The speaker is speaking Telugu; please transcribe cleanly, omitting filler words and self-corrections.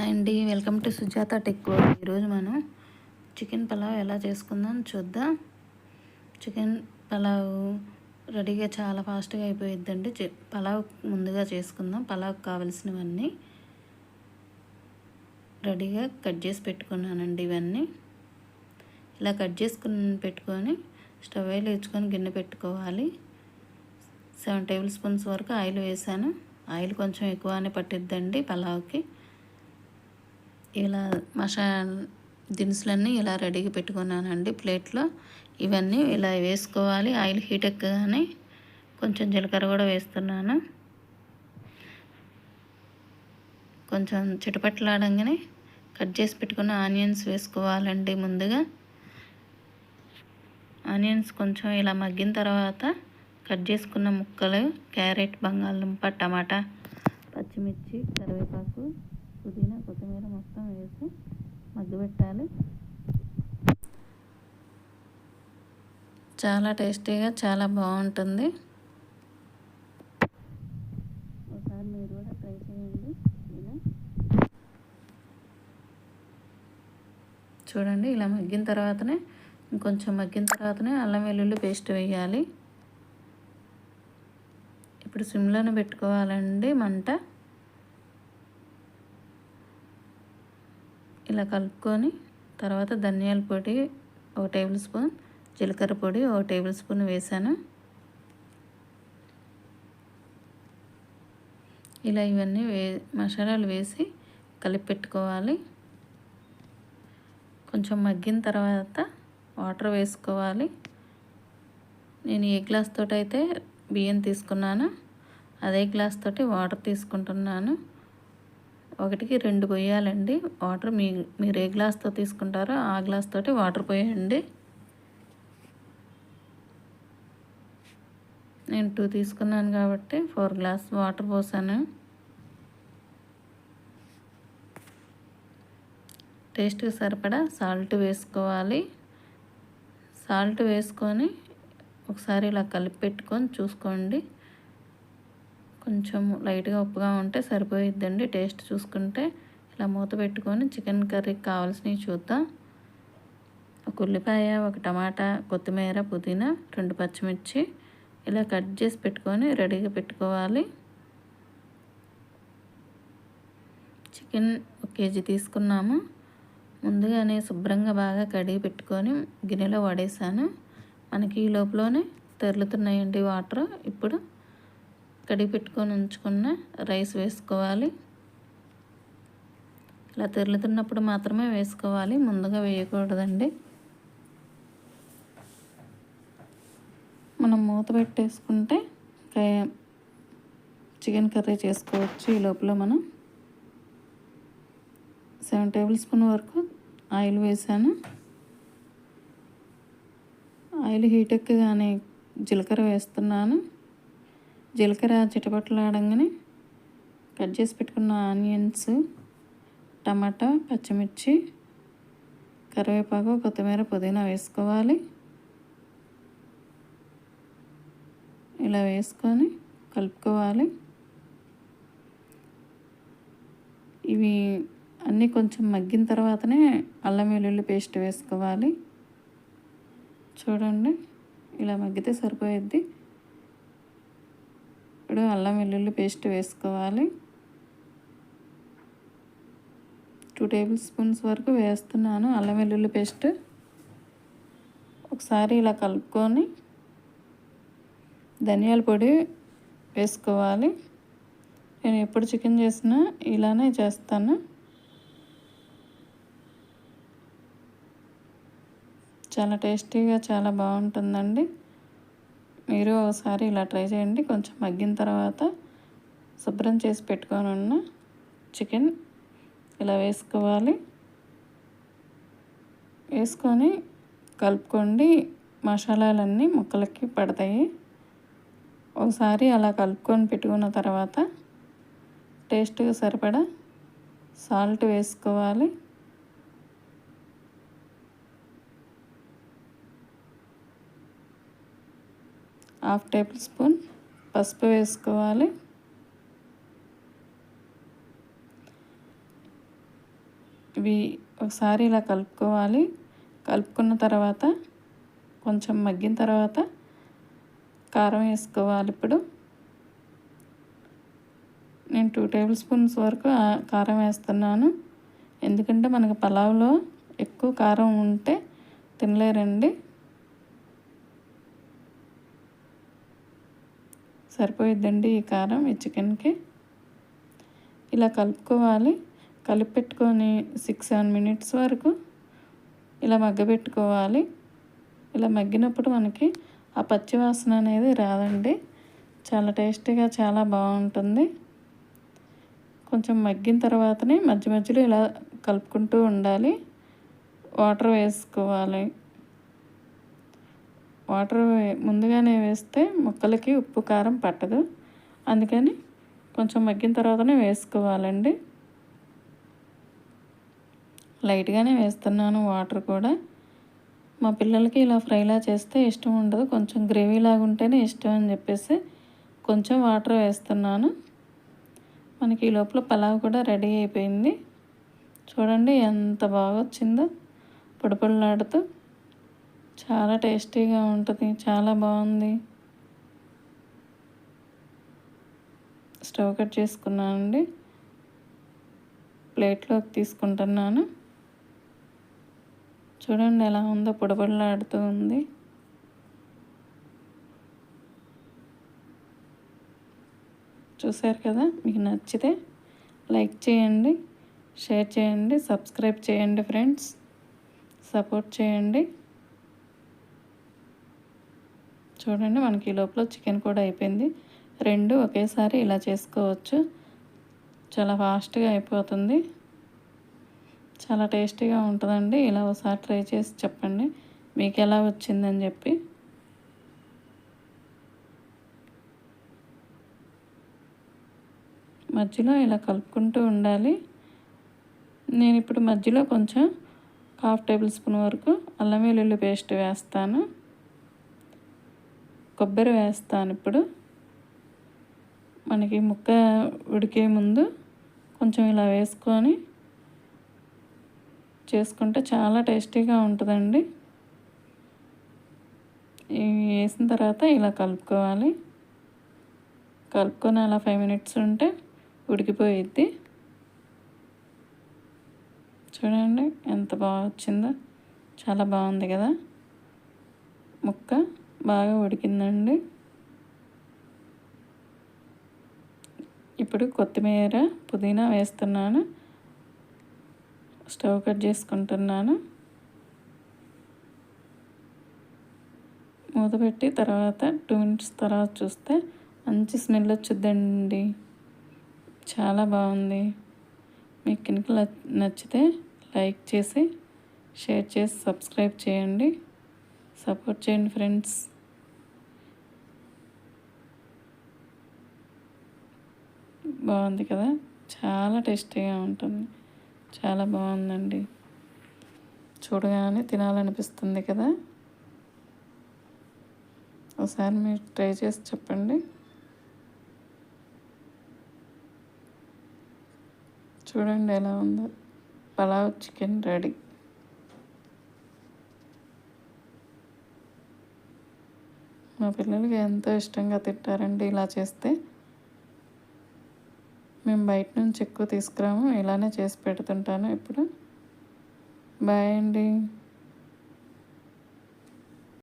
హాయ్ అండి, welcome to Sujatha tech world. ఈరోజు మనం చికెన్ పలావ్ ఎలా చేసుకుందాం చూద్దాం. చికెన్ పలావ్ రెడీగా చాలా ఫాస్ట్గా అయిపోయిద్దండి. పలావ్ ముందుగా చేసుకుందాం. పలావ్ కావాల్సినవన్నీ రెడీగా కట్ చేసి పెట్టుకున్నానండి. ఇవన్నీ ఇలా కట్ చేసుకుని పెట్టుకొని స్టవ్ వేసుకొని గిన్నె పెట్టుకోవాలి. 7 టేబుల్ స్పూన్స్ వరకు ఆయిల్ వేసాను. ఆయిల్ కొంచెం ఎక్కువనే పట్టిద్దండి పలావ్కి. ఇలా దినుసులన్నీ ఇలా రెడీగా పెట్టుకున్నానండి ప్లేట్లో. ఇవన్నీ ఇలా వేసుకోవాలి. ఆయిల్ హీట్ ఎక్కగానే కొంచెం జీలకర్ర కూడా వేస్తున్నాను. కొంచెం చిటపట్లాడంగానే కట్ చేసి పెట్టుకున్న ఆనియన్స్ వేసుకోవాలండి. ముందుగా ఆనియన్స్ కొంచెం ఇలా మగ్గిన తర్వాత కట్ చేసుకున్న ముక్కలు, క్యారెట్, బంగాళదుంప, టమాటా, పచ్చిమిర్చి, కరివేపాకు, పుదీనా, కొత్తిమీర మొత్తం వేసి మగ్గబెట్టాలి. చాలా టేస్టీగా చాలా బాగుంటుంది. ఒకసారి మీరు కూడా ట్రై చేయండి. ఇలా చూడండి, ఇలా మగ్గిన తర్వాతనే అల్లం వెల్లుల్లి పేస్ట్ వేయాలి. ఇప్పుడు సిమ్లోనే పెట్టుకోవాలండి మంట. ఇలా కలుపుకొని తర్వాత ధనియాల పొడి 1 టేబుల్ స్పూన్, జీలకర్ర పొడి 1 టేబుల్ స్పూన్ వేసాను. ఇలా ఇవన్నీ మసాలాలు వేసి కలిపి పెట్టుకోవాలి. కొంచెం మగ్గిన తర్వాత వాటర్ వేసుకోవాలి. నేను ఏ గ్లాస్ తోటి అయితే బియ్యం తీసుకున్నాను అదే గ్లాస్ తోటి వాటర్ తీసుకుంటున్నాను. 1కి 2 పోయాలండి వాటర్. మీరు ఏ గ్లాస్తో తీసుకుంటారో ఆ గ్లాస్ తోటి వాటర్ పోయండి. నేను 2 తీసుకున్నాను కాబట్టి 4 గ్లాస్ వాటర్ పోసాను. టేస్ట్కి సరిపడా సాల్ట్ వేసుకోవాలి. సాల్ట్ వేసుకొని ఒకసారి ఇలా కలిపి పెట్టుకొని చూసుకోండి. కొంచెం లైట్గా ఉప్పుగా ఉంటే సరిపోయిద్దండి. టేస్ట్ చూసుకుంటే ఇలా మూత పెట్టుకొని చికెన్ కర్రీకి కావాల్సినవి చూద్దాం. 1 ఉల్లిపాయ, 1 టమాటా, కొత్తిమీర, పుదీనా, 2 పచ్చిమిర్చి ఇలా కట్ చేసి పెట్టుకొని రెడీగా పెట్టుకోవాలి. చికెన్ 1 కేజీ తీసుకున్నాము. ముందుగానే శుభ్రంగా బాగా కడిగి పెట్టుకొని గిన్నెలో వడేసాను. మనకి ఈ లోపలనే తెరులుతున్నాయండి వాటర్. ఇప్పుడు కడిగి పెట్టుకొని ఉంచుకున్న రైస్ వేసుకోవాలి. ఇలా తెరులుతున్నప్పుడు మాత్రమే వేసుకోవాలి, ముందుగా వేయకూడదండి. మనం మూత పెట్టేసుకుంటే చికెన్ కర్రీ చేసుకోవచ్చు. ఈ లోపల మనం 7 టేబుల్ స్పూన్ వరకు ఆయిల్ వేసాను. ఆయిల్ హీట్ ఎక్కగానే జీలకర్ర వేస్తున్నాను. జీలకర్ర చిటపట్లాడంగానే కట్ చేసి పెట్టుకున్న ఆనియన్స్, టమాటా, పచ్చిమిర్చి, కరివేపాకు, కొత్తిమీర, పుదీనా వేసుకోవాలి. ఇలా వేసుకొని కలుపుకోవాలి. ఇవి అన్నీ కొంచెం మగ్గిన తర్వాతనే అల్లం వెల్లుల్లి పేస్ట్ వేసుకోవాలి. చూడండి, ఇలా మగ్గితే సరిపోయిద్ది. ఇప్పుడు అల్లం వెల్లుల్లి పేస్ట్ వేసుకోవాలి. 2 టేబుల్ స్పూన్స్ వరకు వేస్తున్నాను అల్లం వెల్లుల్లి పేస్ట్. ఒకసారి ఇలా కలుపుకొని ధనియాల పొడి వేసుకోవాలి. నేను ఎప్పుడు చికెన్ చేసినా ఇలానే చేస్తాను. చాలా టేస్టీగా చాలా బాగుంటుందండి. మీరు ఒకసారి ఇలా ట్రై చేయండి. కొంచెం మగ్గిన తర్వాత శుభ్రం చేసి పెట్టుకొని ఉన్న చికెన్ ఇలా వేసుకోవాలి. వేసుకొని కలుపుకోండి. మసాలాలన్నీ ముక్కలకి పడతాయి. ఒకసారి అలా కలుపుకొని పెట్టుకున్న తర్వాత టేస్ట్గా సరిపడా సాల్ట్ వేసుకోవాలి. 1/2 టేబుల్ స్పూన్ పసుపు వేసుకోవాలి. ఇవి ఒకసారి ఇలా కలుపుకోవాలి. కలుపుకున్న తర్వాత కొంచెం మగ్గిన తర్వాత కారం వేసుకోవాలి. ఇప్పుడు నేను 2 టేబుల్ స్పూన్స్ వరకు కారం వేస్తున్నాను. ఎందుకంటే మనకు పలావ్లో ఎక్కువ కారం ఉంటే తినలేరండి. సరిపోయిద్దండి ఈ కారం ఈ చికెన్కి. ఇలా కలుపుకోవాలి. కలిపి పెట్టుకొని 6-7 మినిట్స్ వరకు ఇలా మగ్గబెట్టుకోవాలి. ఇలా మగ్గినప్పుడు మనకి ఆ పచ్చి వాసన అనేది రాదండి. చాలా టేస్టీగా చాలా బాగుంటుంది. కొంచెం మగ్గిన తర్వాతనే మధ్య మధ్యలో ఇలా కలుపుకుంటూ ఉండాలి. వాటర్ వేసుకోవాలి. వాటర్ ముందుగానే వేస్తే ముక్కలకి ఉప్పు కారం పట్టదు. అందుకని కొంచెం మగ్గిన తర్వాతనే వేసుకోవాలండి. లైట్గానే వేస్తున్నాను వాటర్ కూడా. మా పిల్లలకి ఇలా ఫ్రైలా చేస్తే ఇష్టం ఉండదు. కొంచెం గ్రేవీలాగా ఉంటేనే ఇష్టం అని చెప్పేసి కొంచెం వాటర్ వేస్తున్నాను. మనకి ఈ లోపల పలావ్ కూడా రెడీ అయిపోయింది. చూడండి ఎంత బాగా వచ్చిందో, పొడిపొడిలాడుతూ. చాలా టేస్టీగా ఉంటుంది. చాలా బాగుంది. స్టవ్ కట్ చేసుకున్నానండి. ప్లేట్లోకి తీసుకుంటున్నాను. చూడండి ఎలా ఉందో, పొడిపొడిలాడుతూ ఉంది. చూశారు కదా. మీకు నచ్చితే లైక్ చేయండి, షేర్ చేయండి, సబ్స్క్రైబ్ చేయండి ఫ్రెండ్స్. సపోర్ట్ చేయండి. చూడండి మనకి ఈ లోపల చికెన్ కూడా అయిపోయింది. 2 ఒకేసారి ఇలా చేసుకోవచ్చు. చాలా ఫాస్ట్గా అయిపోతుంది. చాలా టేస్టీగా ఉంటుందండి. ఇలా ఒకసారి ట్రై చేసి చెప్పండి మీకు ఎలా వచ్చిందని చెప్పి. మధ్యలో ఇలా కలుపుకుంటూ ఉండాలి. నేను ఇప్పుడు మధ్యలో కొంచెం 1/2 టేబుల్ స్పూన్ వరకు అల్లం వెల్లుల్లి పేస్ట్ వేస్తాను. కొబ్బరి వేస్తాను. ఇప్పుడు మనకి ముక్క ఉడికే ముందు కొంచెం ఇలా వేసుకొని చేసుకుంటే చాలా టేస్టీగా ఉంటుందండి. ఇవి వేసిన తర్వాత ఇలా కలుపుకోవాలి. కలుపుకొని అలా 5 మినిట్స్ ఉంటే ఉడికిపోయిద్ది. చూడండి ఎంత బాగా వచ్చిందో. చాలా బాగుంది కదా. ముక్క బాగా ఉడికిందండి. ఇప్పుడు కొత్తిమీర, పుదీనా వేస్తున్నాను. స్టవ్ కట్ చేసుకుంటున్నాను. మూత పెట్టి తర్వాత 2 మినిట్స్ తర్వాత చూస్తే మంచి స్మెల్ వచ్చుద్దండి. చాలా బాగుంది. మీకు కనుక నచ్చితే లైక్ చేసి, షేర్ చేసి, సబ్స్క్రైబ్ చేయండి. సపోర్ట్ చేయండి ఫ్రెండ్స్. బాగుంది కదా. చాలా టేస్టీగా ఉంటుంది. చాలా బాగుందండి. చూడగానే తినాలనిపిస్తుంది కదా. ఒకసారి మీరు ట్రై చేసి చెప్పండి. చూడండి ఎలా ఉందో. Pulao chicken ready. మా పిల్లలకి ఎంతో ఇష్టంగా తింటారండి ఇలా చేస్తే. మేము బయట నుంచి ఎక్కువ తీసుకురాము. ఇలానే చేసి పెడుతుంటాను ఇప్పుడు. బాయ్ అండి.